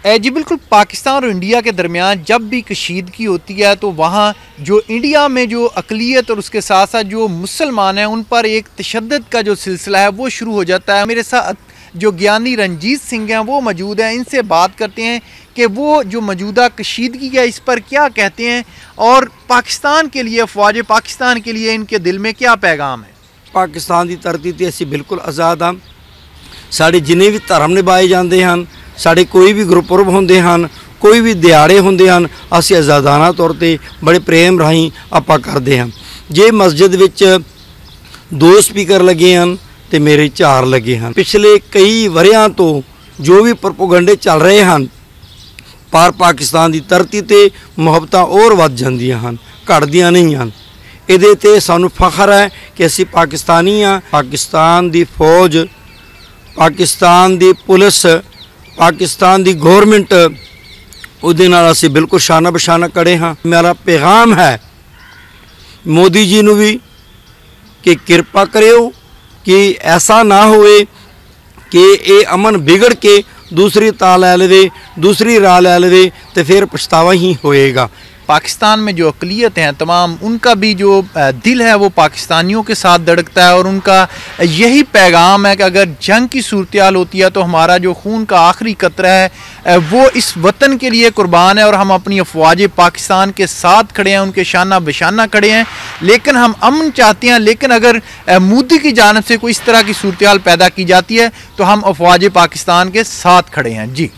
जी बिल्कुल। पाकिस्तान और इंडिया के दरमियान जब भी कशीदगी होती है तो वहाँ जो इंडिया में जो अक़लियत और उसके साथ साथ जो मुसलमान हैं उन पर एक तशद्दुद का जो सिलसिला है वो शुरू हो जाता है। मेरे साथ जो ज्ञानी रंजीत सिंह हैं वो मौजूद हैं, इनसे बात करते हैं कि वो जो मौजूदा कशीदगी है इस पर क्या कहते हैं और पाकिस्तान के लिए, अफवाज पाकिस्तान के लिए इनके दिल में क्या पैगाम है। पाकिस्तान की धरती ते असीं बिल्कुल आज़ाद हाँ। साढ़े जिन्ने भी धर्म निभाए जाते हैं, साढ़े कोई भी गुरपुरब होंदे हैं, कोई भी दिहाड़े होंदे हैं, असीं आज़ादाना तौर पर बड़े प्रेम राहीं आपां करदे हैं। जे मस्जिद विच 2 स्पीकर लगे हैं तो मेरे 4 लगे हैं। पिछले कई वरियां तो जो भी प्रोपोगंडे चल रहे हैं पर पाकिस्तान की धरती ते मुहब्बतां और वध जांदियां हैं, घटदियां नहीं हैं। इहदे ते सानूं फखर है कि असीं पाकिस्तानी हाँ। पाकिस्तान की फौज, पाकिस्तान की पुलिस, पाकिस्तान की गौरमेंट उहदे नाल असीं बिल्कुल शाना बशाना खड़े हाँ। मेरा पैगाम है मोदी जी नूं भी कि किरपा करियो कि ऐसा ना होए कि ये अमन बिगड़ के दूसरी ताल लै लवे, दूसरी राह लै लवे तो फिर पछतावा ही होएगा। पाकिस्तान में जो अक़लियत हैं तमाम, उनका भी जो दिल है वो पाकिस्तानियों के साथ धड़कता है और उनका यही पैगाम है कि अगर जंग की सूरत-ए-हाल होती है तो हमारा जो खून का आखिरी कतरा है वो इस वतन के लिए कुर्बान है और हम अपनी अफवाज पाकिस्तान के साथ खड़े हैं, उनके शाना बशाना खड़े हैं। लेकिन हम अमन चाहते हैं, लेकिन अगर मोदी की जानिब से कोई इस तरह की सूरत-ए-हाल पैदा की जाती है तो हम अफवाज पाकिस्तान के साथ खड़े हैं। जी।